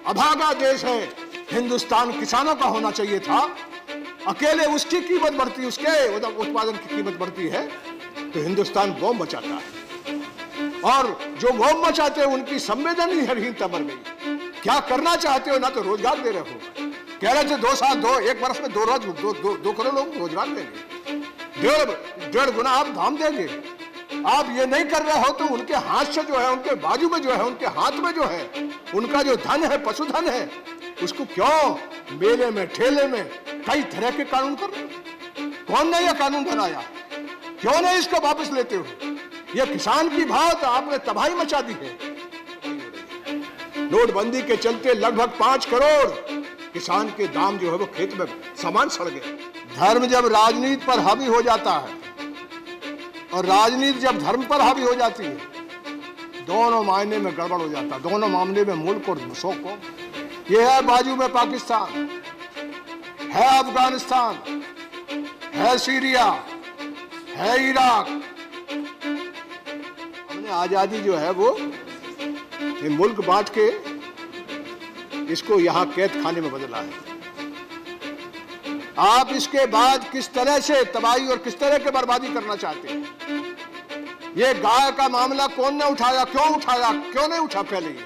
अभागा देश है, हिंदुस्तान किसानों का होना चाहिए था। अकेले उसकी कीमत बढ़ती, उसके उत्पादन की कीमत बढ़ती है तो हिंदुस्तान बॉम्ब मचाता है, और जो बॉम्ब मचाते हैं उनकी संवेदनहीनता मर गई। क्या करना चाहते हो? ना तो रोजगार दे रहे हो, कह रहे थे 2 साल, एक वर्ष में 2 करोड़ लोग रोजगार देंगे, 1.5 गुना आप दाम देंगे। आप ये नहीं कर रहे हो तो उनके हाथ से जो है, उनके बाजू में जो है, उनके हाथ में जो है, उनका जो धन है, पशुधन है, उसको क्यों मेले में, ठेले में कई तरह के कानून कर रहे हो? कौन ने यह कानून बनाया? क्यों नहीं इसको वापस लेते हो? यह किसान की भाव आपने तबाही मचा दी है। नोटबंदी के चलते लगभग 5 करोड़ किसान के दाम जो है वो खेत में सामान सड़ गए। धर्म जब राजनीति पर हावी हो जाता है और राजनीति जब धर्म पर हावी हो जाती है, दोनों मायने में गड़बड़ हो जाता है, दोनों मामले में मुल्क और शौक को। यह है बाजू में पाकिस्तान है, अफगानिस्तान है, सीरिया है, इराक। हमने आजादी जो है वो ये मुल्क बांट के इसको यहां कैद खाने में बदला है। आप इसके बाद किस तरह से तबाही और किस तरह की बर्बादी करना चाहते हैं? ये गाय का मामला कौन ने उठाया, क्यों उठाया, क्यों नहीं उठा? पहले ये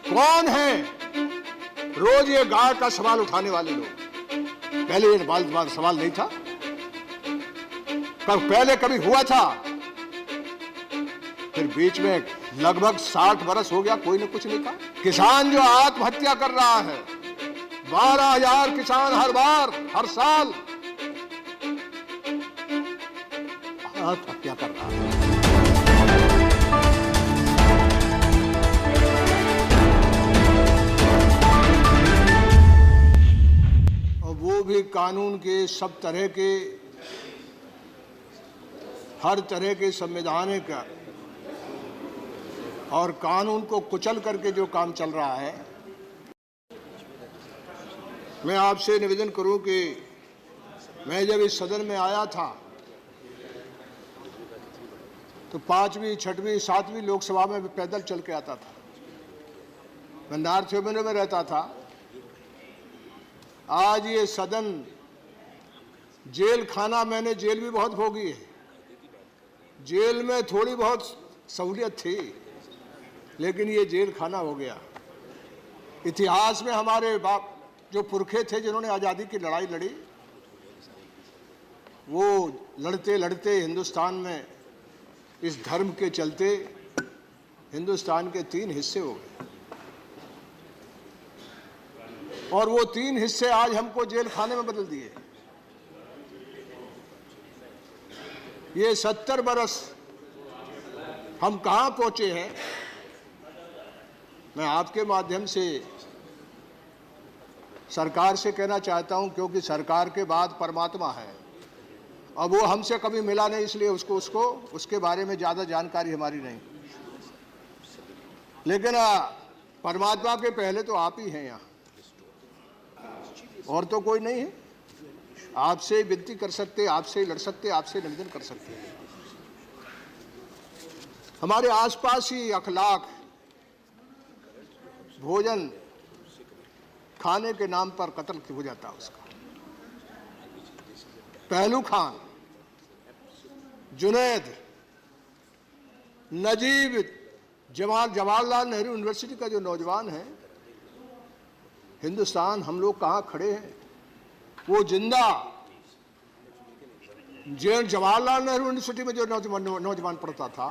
कौन है रोज ये गाय का सवाल उठाने वाले लोग? पहले ये सवाल नहीं था, पहले कभी हुआ था? फिर बीच में लगभग 60 बरस हो गया, कोई ने कुछ नहीं कहा। किसान जो आत्महत्या कर रहा है, 12,000 किसान हर साल आत्महत्या कर रहा है। और वो भी कानून के सब तरह के, हर तरह के संवैधानिक और कानून को कुचल करके जो काम चल रहा है। मैं आपसे निवेदन करूं कि मैं जब इस सदन में आया था तो 5वीं, 6वीं, 7वीं लोकसभा में पैदल चल के आता था। मैं नॉर्थ एवेन्यू में रहता था। आज ये सदन जेल खाना, मैंने जेल भी बहुत भोगी है, जेल में थोड़ी बहुत सहूलियत थी, लेकिन ये जेल खाना हो गया। इतिहास में हमारे बाप जो पुरखे थे जिन्होंने आज़ादी की लड़ाई लड़ी, वो लड़ते लड़ते हिंदुस्तान में इस धर्म के चलते हिंदुस्तान के 3 हिस्से हो गए, और वो 3 हिस्से आज हमको जेल खाने में बदल दिए। ये 70 बरस हम कहाँ पहुंचे हैं? मैं आपके माध्यम से सरकार से कहना चाहता हूं, क्योंकि सरकार के बाद परमात्मा है, अब वो हमसे कभी मिला नहीं, इसलिए उसके बारे में ज़्यादा जानकारी हमारी नहीं। लेकिन परमात्मा के पहले तो आप ही हैं यहाँ, और तो कोई नहीं है। आपसे विनती कर सकते, आपसे लड़ सकते, आपसे निवेदन कर सकते हैं। हमारे आसपास ही अखलाक, भोजन खाने के नाम पर कत्ल हो जाता है उसका। पहलू खान, जुनैद, नजीब, जवाहरलाल नेहरू यूनिवर्सिटी का जो नौजवान है, हिंदुस्तान हम लोग कहाँ खड़े हैं? वो जिंदा जवाहरलाल नेहरू यूनिवर्सिटी में जो नौजवान पढ़ता था,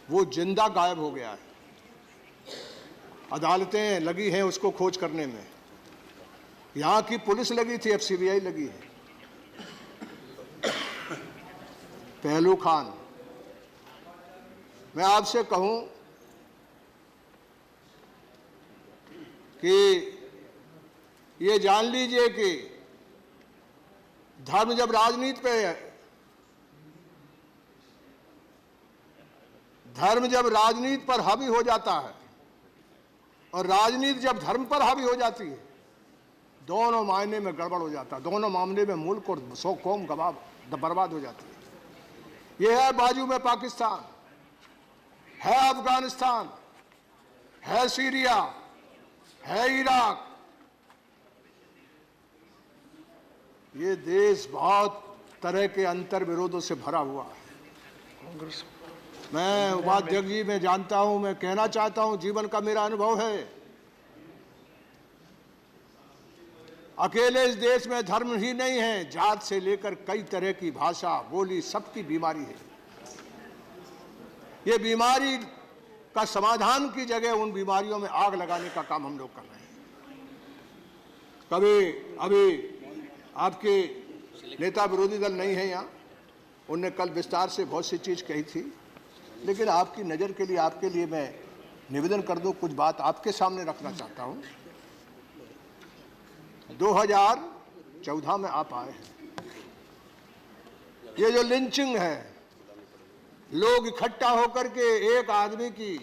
वो जिंदा गायब हो गया है। अदालतें लगी हैं उसको खोज करने में, यहाँ की पुलिस लगी थी, अब CBI लगी है। पहलू खान, मैं आपसे कहूं कि ये जान लीजिए कि धर्म जब राजनीति पे है, धर्म जब राजनीति पर हावी हो जाता है और राजनीति जब धर्म पर हावी हो जाती है, दोनों मायने में गड़बड़ हो जाता है, दोनों मामले में मुल्क और कौम बर्बाद हो जाती है। यह है बाजू में पाकिस्तान है, अफगानिस्तान है, सीरिया है इराक। ये देश बहुत तरह के अंतर विरोधों से भरा हुआ है। मैं उपाध्यक्ष जी, मैं जानता हूं, मैं कहना चाहता हूं, जीवन का मेरा अनुभव है, अकेले इस देश में धर्म ही नहीं है, जात से लेकर कई तरह की भाषा, बोली, सबकी बीमारी है। ये बीमारी का समाधान की जगह उन बीमारियों में आग लगाने का काम हम लोग कर रहे हैं। कभी अभी आपके नेता विरोधी दल नहीं है यहाँ, उनने कल विस्तार से बहुत सी चीज कही थी, लेकिन आपकी नज़र के लिए, आपके लिए मैं निवेदन कर दूं, कुछ बात आपके सामने रखना चाहता हूं। 2014 में आप आए हैं, ये जो लिंचिंग है, लोग इकट्ठा होकर के एक आदमी की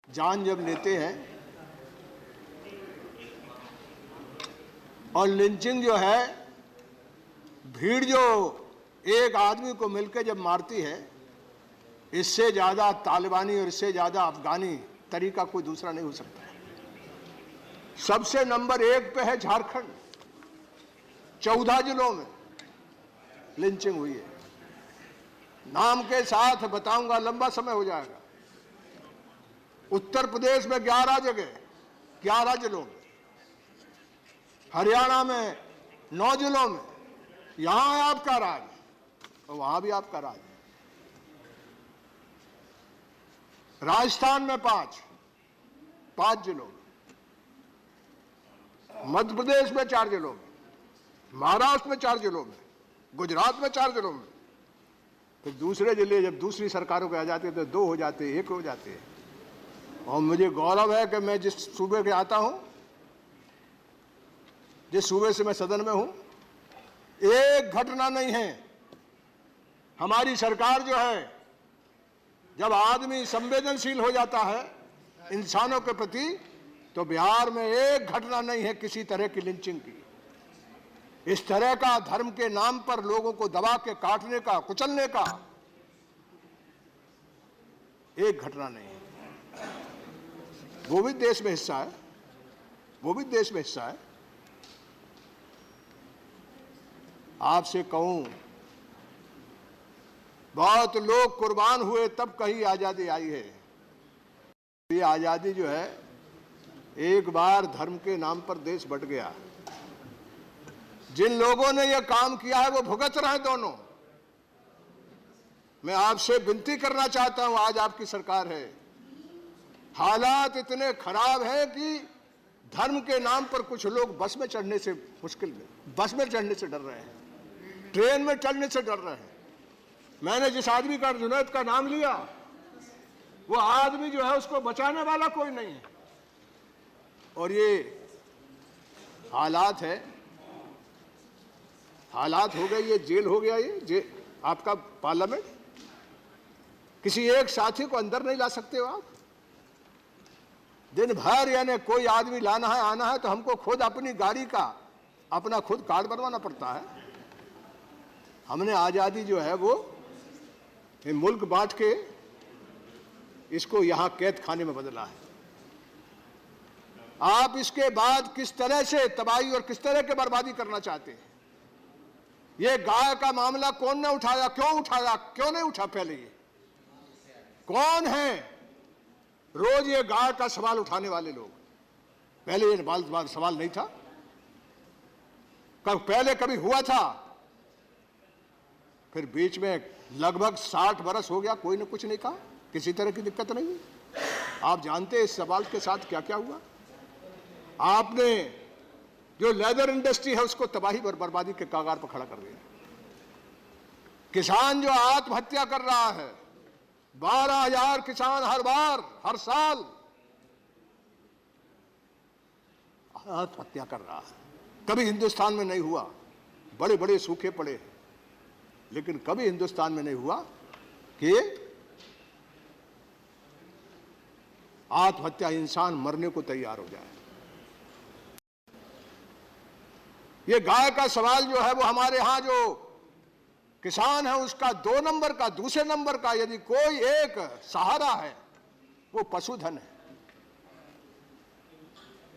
जान जब लेते हैं, और लिंचिंग जो है, भीड़ जो एक आदमी को मिलकर जब मारती है, इससे ज्यादा तालिबानी और इससे ज्यादा अफगानी तरीका कोई दूसरा नहीं हो सकता। सबसे नंबर 1 पे है झारखंड। 14 जिलों में लिंचिंग हुई है। नाम के साथ बताऊंगा, लंबा समय हो जाएगा। उत्तर प्रदेश में 11 जगह, 11 जिलों में, हरियाणा में 9 जिलों में, यहां आपका राज और वहां भी आपका राज। राजस्थान में 5 जिलों में, मध्य प्रदेश में 4 जिलों में, महाराष्ट्र में 4 जिलों में, गुजरात में 4 जिलों में। फिर दूसरे जिले जब दूसरी सरकारों के आ जाते तो 2 हो जाते, 1 हो जाते हैं। और मुझे गौरव है कि मैं जिस सूबे के आता हूं, जिस सूबे से मैं सदन में हूं, एक घटना नहीं है। हमारी सरकार जो है, जब आदमी संवेदनशील हो जाता है इंसानों के प्रति, तो बिहार में एक घटना नहीं है किसी तरह की लिंचिंग की। इस तरह का धर्म के नाम पर लोगों को दबा के काटने का, कुचलने का एक घटना नहीं है। वो भी देश में हिस्सा है, वो भी देश में हिस्सा है। आपसे कहूं, बहुत लोग कुर्बान हुए तब कहीं आजादी आई है। ये आजादी जो है, एक बार धर्म के नाम पर देश बंट गया। जिन लोगों ने यह काम किया है वो भुगत रहे दोनों। मैं आपसे विनती करना चाहता हूं, आज आपकी सरकार है, हालात इतने खराब हैं कि धर्म के नाम पर कुछ लोग बस में चढ़ने से मुश्किल में, बस में चढ़ने से डर रहे हैं, ट्रेन में चढ़ने से डर रहे हैं। मैंने जिस आदमी का, जुनैद का नाम लिया, वो आदमी जो है उसको बचाने वाला कोई नहीं है। और ये हालात है, हालात हो गए, ये जेल हो गया, ये आपका पार्लियामेंट। किसी एक साथी को अंदर नहीं ला सकते हो आप। दिन भर यानी कोई आदमी लाना है, आना है, तो हमको खुद अपनी गाड़ी का अपना खुद कार्ड बनवाना पड़ता है। हमने आजादी जो है वो मुल्क बांट के इसको यहां कैद खाने में बदला है। आप इसके बाद किस तरह से तबाही और किस तरह के बर्बादी करना चाहते हैं? ये गाय का मामला कौन ने उठाया, क्यों उठाया, क्यों नहीं उठा? पहले ये कौन है रोज ये गाय का सवाल उठाने वाले लोग? पहले ये सवाल नहीं था, पहले कभी हुआ था? फिर बीच में लगभग 60 बरस हो गया, कोई ने कुछ नहीं कहा, किसी तरह की दिक्कत नहीं हुई। आप जानते हैं इस सवाल के साथ क्या क्या हुआ? आपने जो लेदर इंडस्ट्री है उसको तबाही और बर्बादी के कगार पर खड़ा कर दिया। किसान जो आत्महत्या कर रहा है, 12,000 किसान हर साल आत्महत्या कर रहा है। कभी हिंदुस्तान में नहीं हुआ, बड़े बड़े सूखे पड़े हैं, लेकिन कभी हिंदुस्तान में नहीं हुआ कि आत्महत्या, इंसान मरने को तैयार हो जाए। ये गाय का सवाल जो है वो हमारे यहां जो किसान है उसका 2 नंबर का, दूसरे नंबर का यदि कोई एक सहारा है, वो पशुधन है,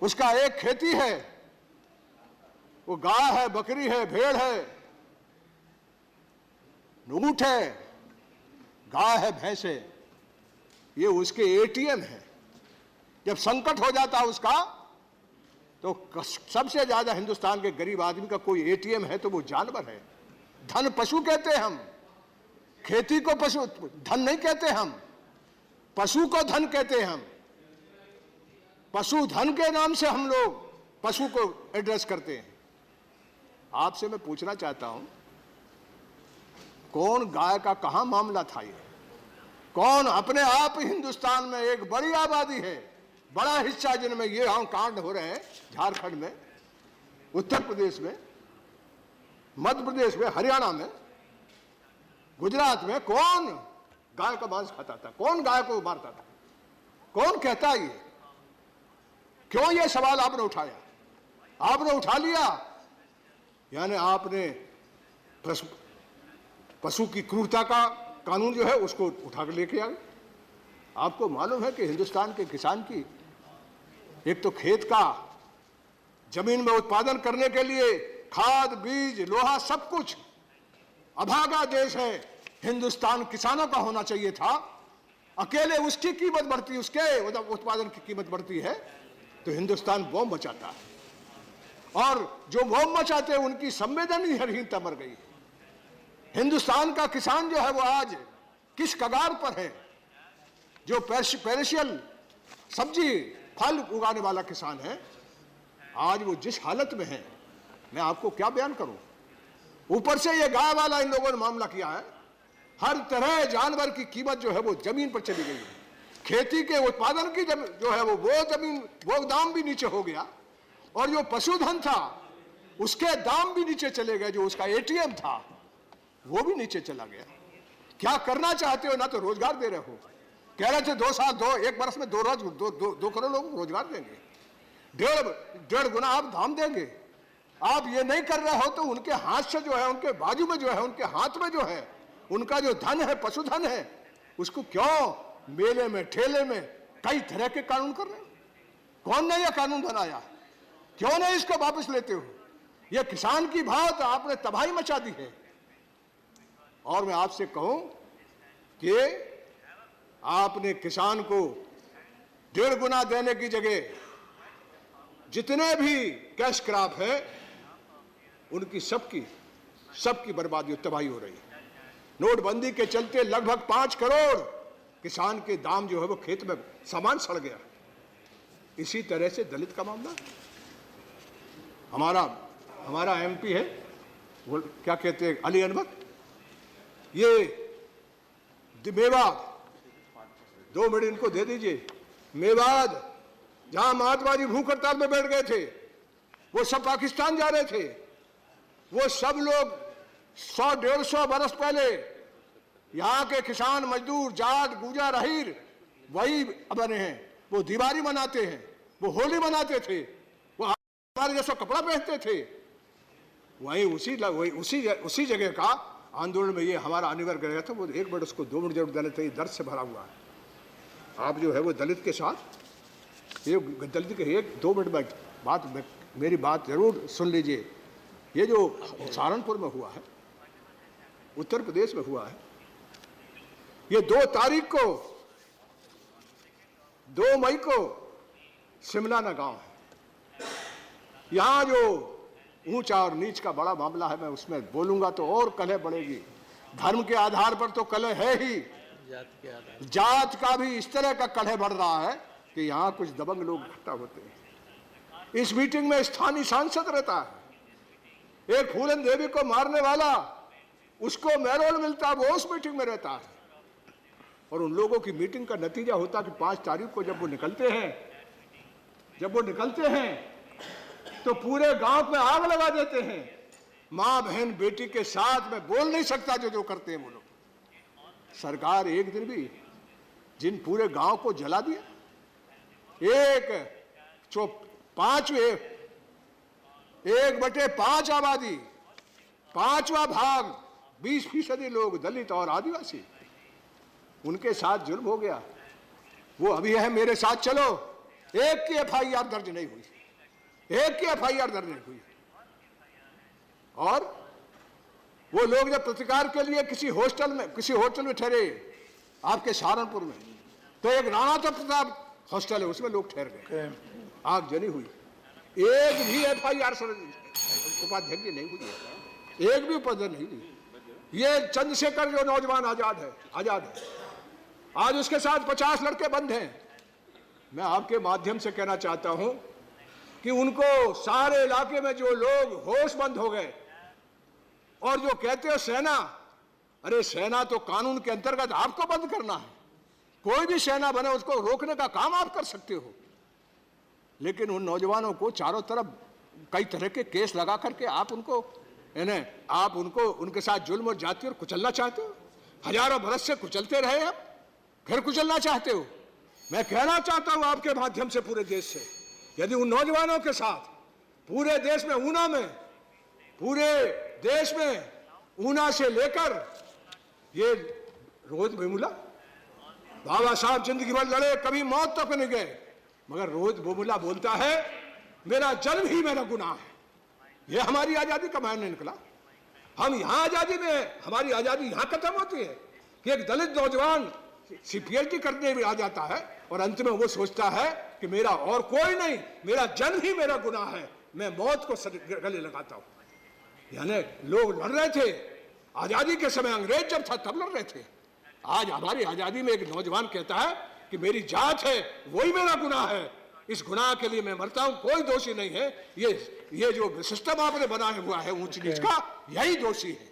उसका एक खेती है, वो गाय है, बकरी है, भेड़ है, ऊंट है, गाय है, भैंस है, ये उसके एटीएम है। जब संकट हो जाता है उसका, तो सबसे ज्यादा हिंदुस्तान के गरीब आदमी का कोई एटीएम है तो वो जानवर है। धन पशु कहते हैं हम, खेती को पशु धन नहीं कहते हम, पशु को धन कहते हैं हम। पशुधन के नाम से हम लोग पशु को एड्रेस करते हैं। आपसे मैं पूछना चाहता हूं, कौन गाय का कहां मामला था ये? कौन? अपने आप हिंदुस्तान में एक बड़ी आबादी है, बड़ा हिस्सा जिनमें ये हम कांड हो रहे हैं, झारखंड में, उत्तर प्रदेश में, मध्य प्रदेश में, हरियाणा में, गुजरात में, कौन गाय का मांस खाता था? कौन गाय को मारता था? कौन कहता ये? क्यों ये सवाल आपने उठाया? आपने उठा लिया, यानी आपने पशु की क्रूरता का कानून जो है उसको उठा कर लेके आए। आपको मालूम है कि हिंदुस्तान के किसान की एक तो खेत का जमीन में उत्पादन करने के लिए खाद, बीज, लोहा, सब कुछ अभागा देश है। हिंदुस्तान किसानों का होना चाहिए था। अकेले उसकी कीमत बढ़ती, उसके उत्पादन की कीमत बढ़ती है तो हिंदुस्तान बॉम्ब मचाता है, और जो बॉम्ब मचाते हैं उनकी संवेदनहीनता मर गई। हिंदुस्तान का किसान जो है वो आज किस कगार पर है? जो पेरिशियल सब्जी फल उगाने वाला किसान है, आज वो जिस हालत में है, मैं आपको क्या बयान करूं। ऊपर से ये गाय वाला इन लोगों ने मामला किया है। हर तरह जानवर की कीमत जो है वो जमीन पर चली गई है। खेती के उत्पादन की जो है वो जमीन, वो दाम भी नीचे हो गया, और जो पशुधन था उसके दाम भी नीचे चले गए। जो उसका एटीएम था वो भी नीचे चला गया। क्या करना चाहते हो? ना तो रोजगार दे रहे हो, कह रहे थे 2 साल, 1 बरस में 2 करोड़ लोगों को रोजगार देंगे, 1.5 गुना आप दाम देंगे। आप ये नहीं कर रहे हो तो उनके हाथ से जो है, उनके बाजू में जो है, उनके हाथ में जो है, उनका जो धन है, पशुधन है, उसको क्यों मेले में, ठेले में कई तरह के कानून कर रहे हो? कौन ने यह कानून बनाया? क्यों नहीं इसको वापस लेते हो? यह किसान की बात आपने तबाही मचा दी है। और मैं आपसे कहूं कि आपने किसान को 1.5 गुना देने की जगह जितने भी कैश क्रॉप है उनकी सबकी बर्बादी और तबाही हो रही है। नोटबंदी के चलते लगभग 5 करोड़ किसान के दाम जो है वो खेत में सामान सड़ गया। इसी तरह से दलित का मामला, हमारा एमपी है, वो क्या कहते हैं, अली अनवर, ये मेवात, 2 मिनट इनको दे दीजिए। मेवात जहां महात्मा जी भूख हड़ताल में बैठ गए थे, वो सब पाकिस्तान जा रहे थे। वो सब लोग 100-150 बरस पहले यहाँ के किसान, मजदूर, जाट, गुजर, अहीर वही बने हैं। वो दिवाली मनाते हैं, वो होली मनाते थे, वो हमारे जैसा कपड़ा पहनते थे। वही उसी जगह का आंदोलन में ये हमारा अनिवार्य गया था। वो 1 मिनट, उसको 2 मिनट जरूर देने थे, दर्द से भरा हुआ है। आप जो है वो दलित के साथ, ये दलित के 1-2 मिनट में मेरी बात जरूर सुन लीजिए। ये जो सहारनपुर में हुआ है, उत्तर प्रदेश में हुआ है, ये 2 तारीख को, 2 मई को सिमलाना गांव है। यहां जो ऊंचा और नीच का बड़ा मामला है, मैं उसमें बोलूंगा तो और कलह बढ़ेगी। धर्म के आधार पर तो कलह है ही, जात का भी इस तरह का कलह बढ़ रहा है कि यहां कुछ दबंग लोग इकट्ठा होते हैं। इस मीटिंग में स्थानीय सांसद रहता है, एक फूलन देवी को मारने वाला, उसको मैरोल मिलता है, वो उस मीटिंग में रहता है। और उन लोगों की मीटिंग का नतीजा होता कि 5 तारीख को जब वो निकलते हैं तो पूरे गांव में आग लगा देते हैं। मां, बहन, बेटी के साथ में बोल नहीं सकता जो करते हैं वो लोग। सरकार एक दिन भी जिन पूरे गांव को जला दिया, 1/5 आबादी, 5वां भाग, 20% लोग दलित और आदिवासी, उनके साथ जुल्म हो गया। वो अभी है मेरे साथ चलो, एक की FIR दर्ज नहीं हुई, एक की FIR दर्ज नहीं हुई। और वो लोग जब प्रतिकार के लिए किसी होटल में ठहरे आपके सहारनपुर में, तो एक राणा प्रताप हॉस्टल है, उसमें लोग ठहर गए, आगजनी हुई, एक भी FIR उपाध्यक्ष की नहीं हुई है, एक भी उपद्रव नहीं हुई। ये चंद्रशेखर जो नौजवान आजाद है, आज उसके साथ 50 लड़के बंद हैं। मैं आपके माध्यम से कहना चाहता हूं कि उनको सारे इलाके में जो लोग होशमंद हो गए और जो कहते हो सेना, अरे सेना तो कानून के अंतर्गत आपको बंद करना है, कोई भी सेना बने उसको रोकने का काम आप कर सकते हो, लेकिन उन नौजवानों को चारों तरफ कई तरह के केस लगा करके आप उनको उनके साथ जुल्म और जाति और कुचलना चाहते हो। हजारों बरस से कुचलते रहे, आप फिर कुचलना चाहते हो। मैं कहना चाहता हूं आपके माध्यम से पूरे देश से, यदि उन नौजवानों के साथ पूरे देश में ऊना से लेकर ये रोहित वेमुला, बाबा साहब जिंदगी भर लड़े, कभी मौत तक नहीं गए, मगर रोहित वेमुला बोलता है मेरा जन्म ही मेरा गुनाह है। ये हमारी आजादी का मायने निकला। हम यहां आजादी में, हमारी आजादी यहां खत्म होती है कि एक दलित नौजवान CPLT करने में आ जाता है और अंत में वो सोचता है कि मेरा और कोई नहीं, मेरा जन्म ही मेरा गुनाह है, मैं मौत को गले लगाता हूं। यानी लोग लड़ रहे थे आजादी के समय, अंग्रेज जब था तब लड़ रहे थे। आज हमारी आजादी में एक नौजवान कहता है कि मेरी जात है वही मेरा गुनाह है, इस गुनाह के लिए मैं मरता हूं, कोई दोषी नहीं है। ये जो सिस्टम आपने बनाया हुआ है ऊंच नीच का, यही दोषी है।